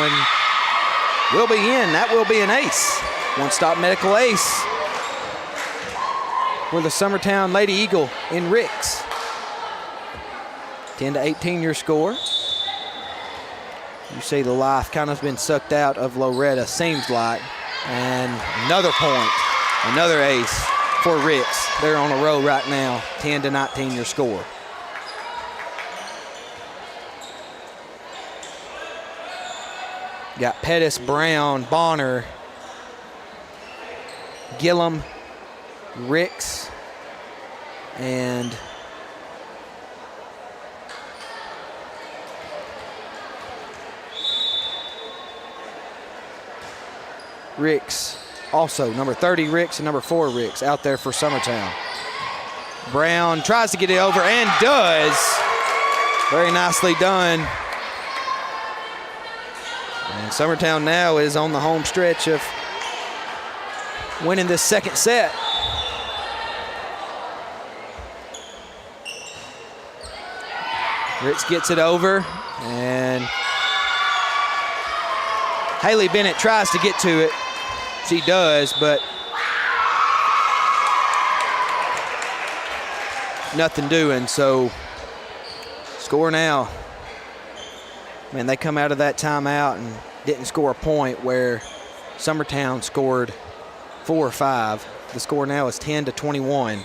S7: one. Will be in. That will be an ace. One-stop medical ace for the Summertown Lady Eagle in Ricks. 10-18 your score. You see the life kind of been sucked out of Loretto, seems like. And another point, another ace for Ricks. They're on a roll right now, 10-19 your score. Got Pettis, Brown, Bonner, Gillum, Ricks, and Ricks. Also, number 30 Ricks and number 4 Ricks out there for Summertown. Brown tries to get it over and does. Very nicely done. And Summertown now is on the home stretch of winning this second set. Ricks gets it over, and Haley Bennett tries to get to it. She does, but nothing doing. So score now. Man, they come out of that timeout and didn't score a point, where Summertown scored 4 or 5. The score now is 10-21.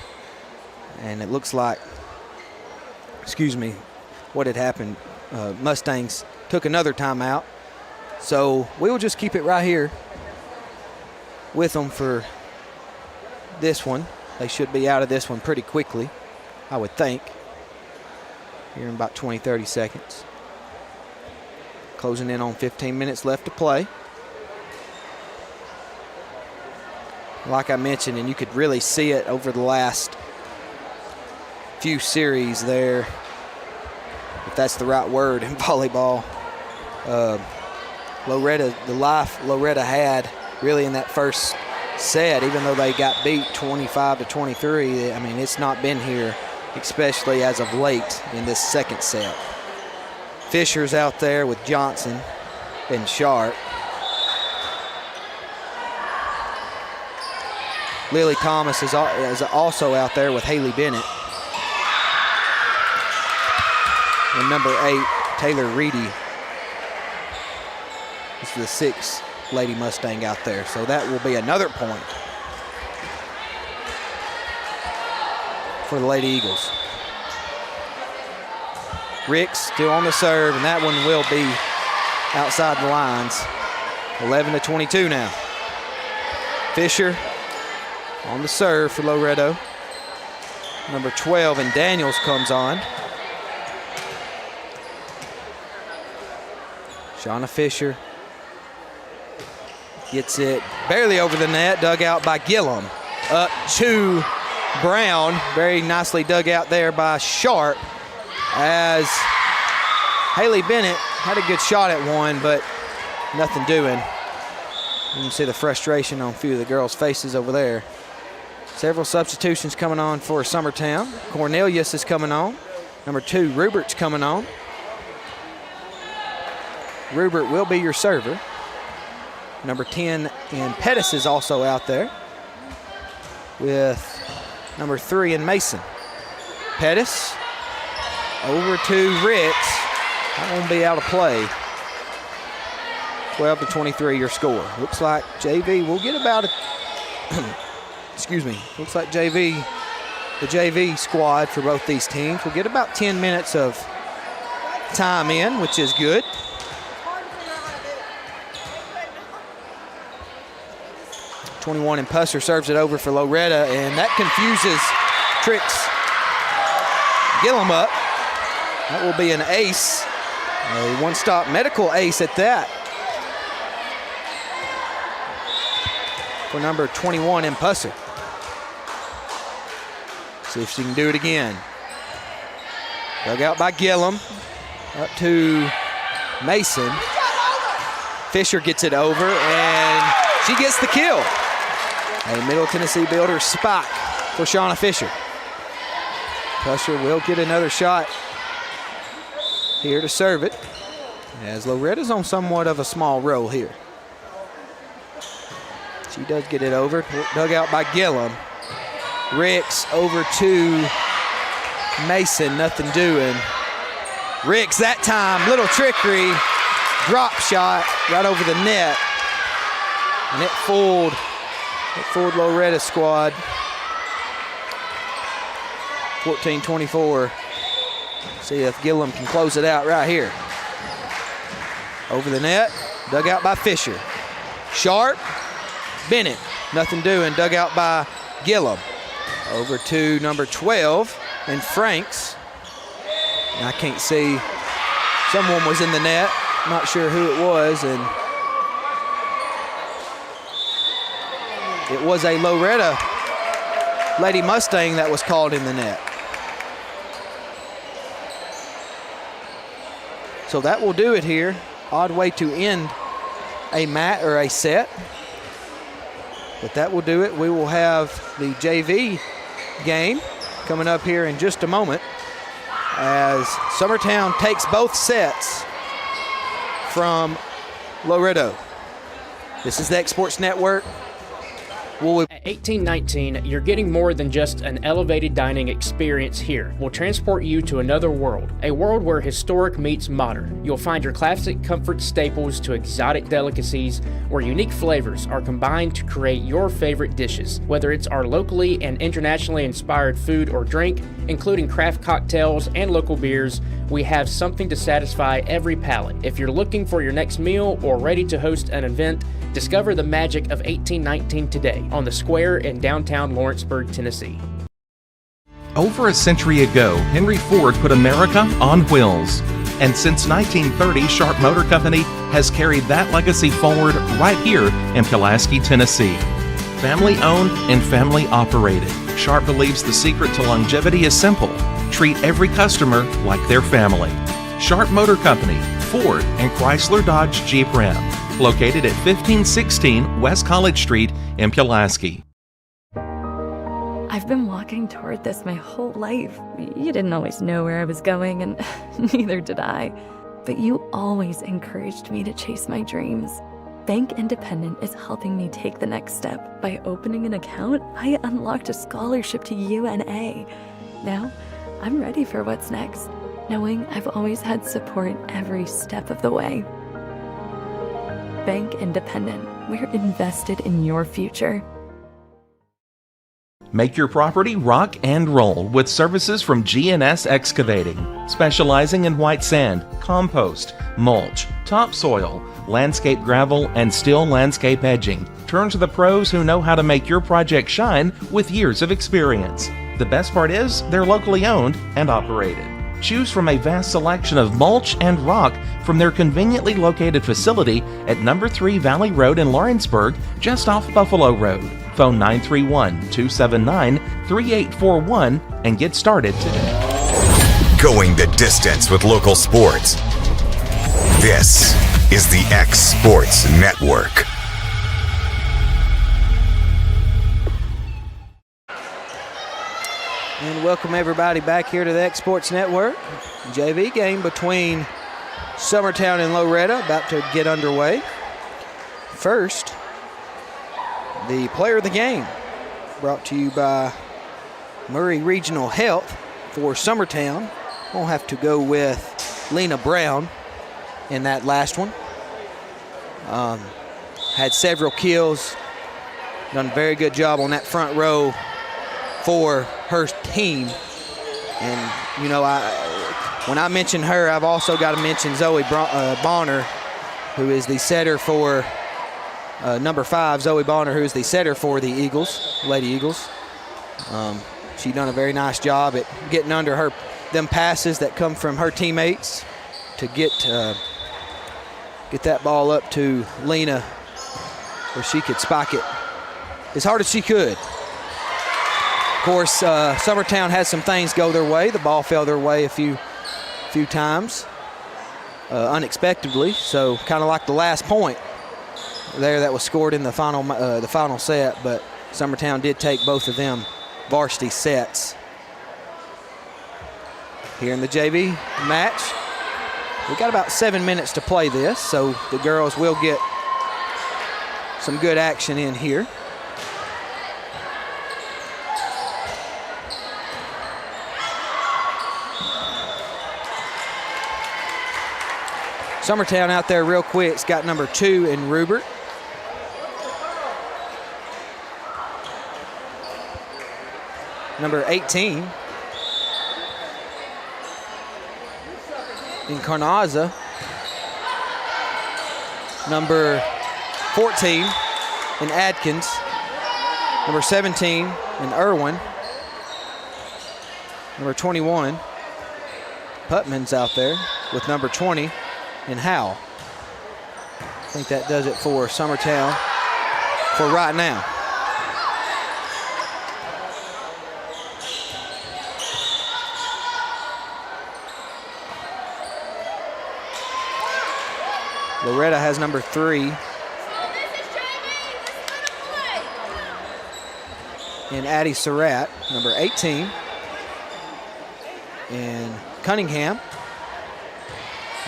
S7: And it looks like, what had happened, Mustangs took another timeout. So we will just keep it right here with them for this one. They should be out of this one pretty quickly, I would think, here in about 20-30 seconds. Closing in on 15 minutes left to play. Like I mentioned, and you could really see it over the last few series there, if that's the right word in volleyball. Loretto, the life Loretto had really in that first set, even though they got beat 25-23, I mean, it's not been here, especially as of late in this second set. Fisher's out there with Johnson and Sharp. Lily Thomas is also out there with Haley Bennett. And number 8, Taylor Reedy. This is the 6 Lady Mustang out there. So that will be another point for the Lady Eagles. Ricks still on the serve, and that one will be outside the lines. 11-22 now. Fisher on the serve for Loretto. Number 12, and Daniels comes on. Shauna Fisher gets it barely over the net, dug out by Gillum. Up to Brown, very nicely dug out there by Sharp, as Haley Bennett had a good shot at one, but nothing doing. You can see the frustration on a few of the girls' faces over there. Several substitutions coming on for Summertown. Cornelius is coming on. Number 2, Rubert's coming on. Rubert will be your server. Number 10, and Pettis is also out there with number 3 and Mason. Pettis over to Ricks. That won't be out of play. 12-23 your score. Looks like JV will get about a excuse me. Looks like the JV squad for both these teams will get about 10 minutes of time in, which is good. #21 and Pusser serves it over for Loretto, and that confuses Tricks Gillum up. That will be an ace, a one-stop medical ace at that, for number 21 in Pusser. See if she can do it again. Dug out by Gillum, up to Mason. Fisher gets it over, and she gets the kill. A Middle Tennessee Builders spot for Shauna Fisher. Pusher will get another shot here to serve it, as Loretta's on somewhat of a small roll here. She does get it over, dug out by Gillum. Ricks over to Mason, nothing doing. Ricks that time, little trickery, drop shot right over the net, and it fooled Loretta's squad. 14-24. See if Gillum can close it out right here. Over the net, dug out by Fisher. Sharp, Bennett, nothing doing, dug out by Gillum. Over to number 12 and Franks. And I can't see, someone was in the net, not sure who it was, and it was a Loretto Lady Mustang that was called in the net. So that will do it here. Odd way to end a mat or a set, but that will do it. We will have the JV game coming up here in just a moment, as Summertown takes both sets from Loretto. This is the X Sports Network.
S12: At 1819, you're getting more than just an elevated dining experience here. We'll transport you to another world, a world where historic meets modern. You'll find your classic comfort staples to exotic delicacies, where unique flavors are combined to create your favorite dishes. Whether it's our locally and internationally inspired food or drink, including craft cocktails and local beers, we have something to satisfy every palate. If you're looking for your next meal or ready to host an event, discover the magic of 1819 today on the Square in downtown Lawrenceburg, Tennessee.
S1: Over a century ago, Henry Ford put America on wheels. And since 1930, Sharp Motor Company has carried that legacy forward right here in Pulaski, Tennessee. Family owned and family operated, Sharp believes the secret to longevity is simple. Treat every customer like their family. Sharp Motor Company, Ford and Chrysler Dodge Jeep Ram. Located at 1516 West College Street in Pulaski.
S2: I've been walking toward this my whole life. You didn't always know where I was going, and neither did I. But you always encouraged me to chase my dreams. Bank Independent is helping me take the next step. By opening an account, I unlocked a scholarship to UNA. Now, I'm ready for what's next, knowing I've always had support every step of the way. bank independent. We're invested in your future.
S1: Make your property rock and roll with services from G&S Excavating, specializing in white sand, compost, mulch, topsoil, landscape gravel, and steel landscape edging. Turn to the pros who know how to make your project shine with years of experience. The best part is they're locally owned and operated. Choose from a vast selection of mulch and rock from their conveniently located facility at number 3 Valley Road in Lawrenceburg, just off Buffalo Road. Phone 931-279-3841 and get started today.
S6: Going the distance with local sports. This is the X Sports Network.
S7: And welcome everybody back here to the X Sports Network. JV game between Summertown and Loretto about to get underway. First, the player of the game, brought to you by Murray Regional Health for Summertown. We'll have to go with Lena Brown in that last one. Had several kills, done a very good job on that front row for her team. And, you know, when I mention her, I've also got to mention Zoe Bonner, who is the setter for number 5, Zoe Bonner, who is the setter for the Eagles, Lady Eagles. She done a very nice job at getting under them passes that come from her teammates to get that ball up to Lena where she could spike it as hard as she could. Of course, Summertown had some things go their way. The ball fell their way a few times unexpectedly, so kind of like the last point there that was scored in the final set, but Summertown did take both of them varsity sets. Here in the JV match, we got about 7 minutes to play this, so the girls will get some good action in here. Summertown out there real quick. It's got number 2 in Rupert. Number 18 in Carnaza. Number 14 in Adkins. Number 17 in Irwin. Number 21, Putman's out there with number 20 in Howell. I think that does it for Summertown for right now. Loretto has number 3 in Addie Surratt, number 18 in Cunningham.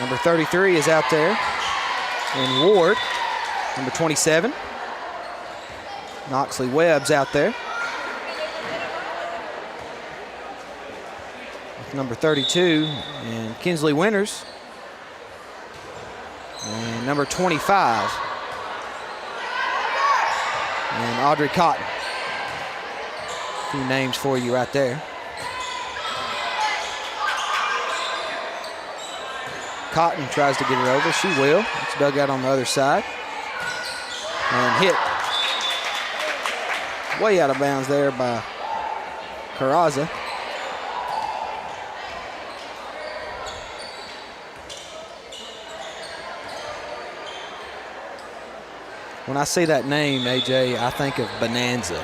S7: Number 33 is out there in Ward, number 27. Knoxley Webb's out there with number 32 and Kinsley Winters. And number 25 and Audrey Cotton. A few names for you right there. Cotton tries to get it over. She will. It's dug out on the other side. And hit way out of bounds there by Carraza. When I see that name, AJ, I think of Bonanza.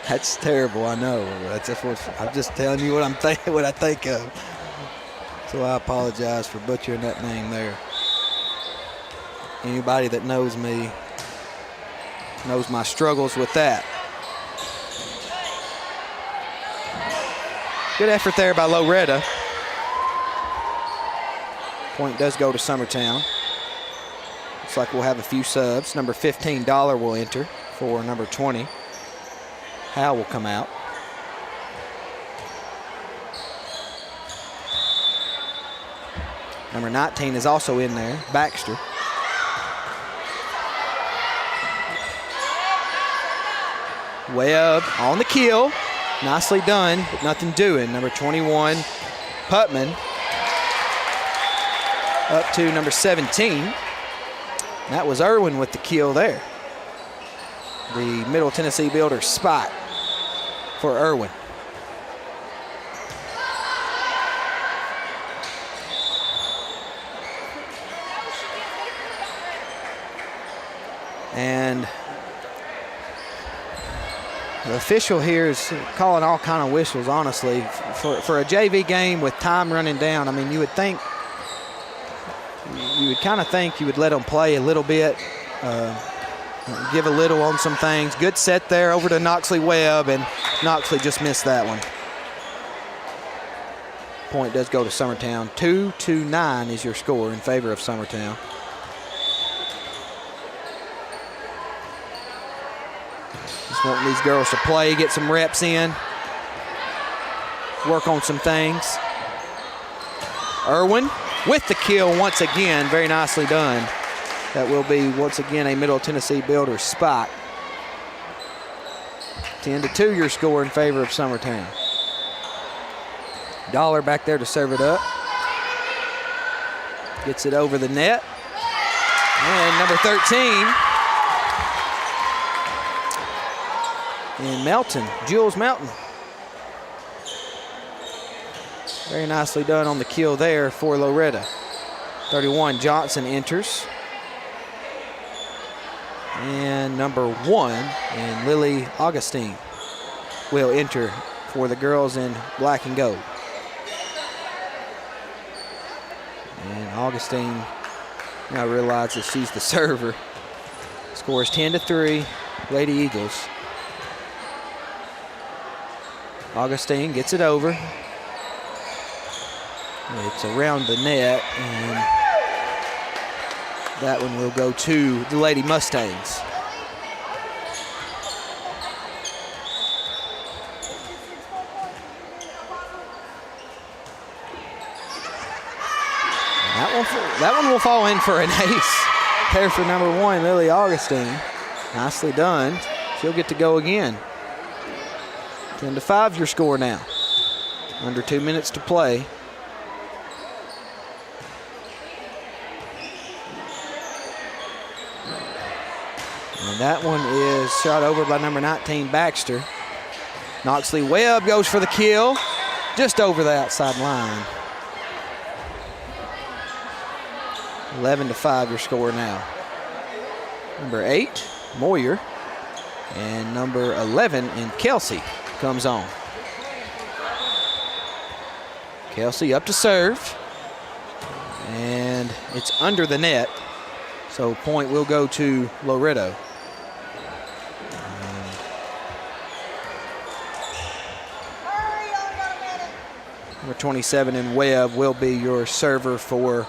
S7: That's terrible, I know. I'm just telling you what I think of. So I apologize for butchering that name there. Anybody that knows me knows my struggles with that. Good effort there by Loretto. Point does go to Summertown. Looks like we'll have a few subs. Number 15, Dollar will enter for number 20. Hal will come out. Number 19 is also in there, Baxter. Webb on the kill. Nicely done, but nothing doing. Number 21, Putman, up to number 17. That was Irwin with the kill there. The Middle Tennessee Builder spot for Irwin. And the official here is calling all kind of whistles, honestly. For a JV game with time running down, I mean, you would kind of think you would let them play a little bit, give a little on some things. Good set there over to Knoxley Webb, and Knoxley just missed that one. Point does go to Summertown. 2-9 is your score in favor of Summertown. Just wanting these girls to play, get some reps in, work on some things. Irwin with the kill once again, very nicely done. That will be once again a Middle Tennessee Builder spot. 10-2 your score in favor of Summertown. Dollar back there to serve it up. Gets it over the net. And number 13 in Melton, Jules Melton. Very nicely done on the kill there for Loretto. 31 Johnson enters. And number 1 and Lily Augustine will enter for the girls in black and gold. And Augustine now realizes she's the server. Scores 10-3, Lady Eagles. Augustine gets it over. It's around the net, and that one will go to the Lady Mustangs. That one will fall in for an ace. There for number 1, Lily Augustine. Nicely done. She'll get to go again. 10-5 your score now. Under 2 minutes to play. And that one is shot over by number 19, Baxter. Knoxley Webb goes for the kill, just over the outside line. 11-5 your score now. Number 8, Moyer, and number 11 in Kelsey comes on. Kelsey up to serve, and it's under the net, so point will go to Loretto. Number 27 in Webb will be your server for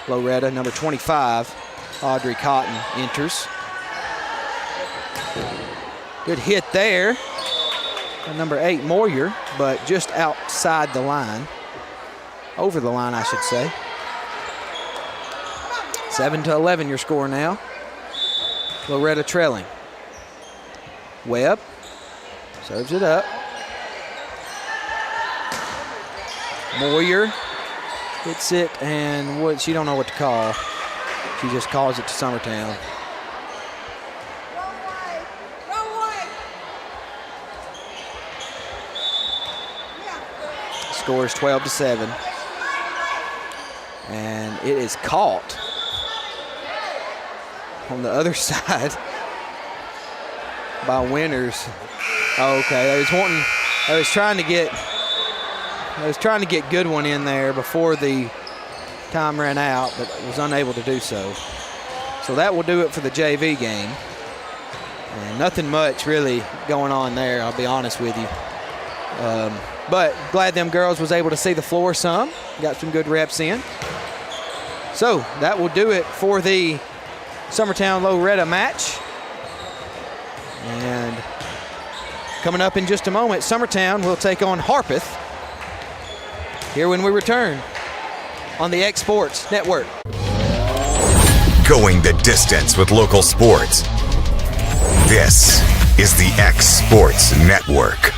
S7: Loretto. Number 25, Audrey Cotton enters. Good hit there. And number 8, Moyer, but just outside the line. Over the line, I should say. 7-11 your score now. Loretto trailing. Webb serves it up. Moyer hits it, and she don't know what to call. She just calls it to Summertown. Score is 12-7. And it is caught on the other side by Winters. Okay, I was trying to get Goodwin in there before the time ran out, but was unable to do so. So that will do it for the JV game. And nothing much really going on there, I'll be honest with you. But glad them girls was able to see the floor some. Got some good reps in. So that will do it for the Summertown Loretto match. And coming up in just a moment, Summertown will take on Harpeth. here when we return on the X Sports Network.
S6: Going the distance with local sports. This is the X Sports Network.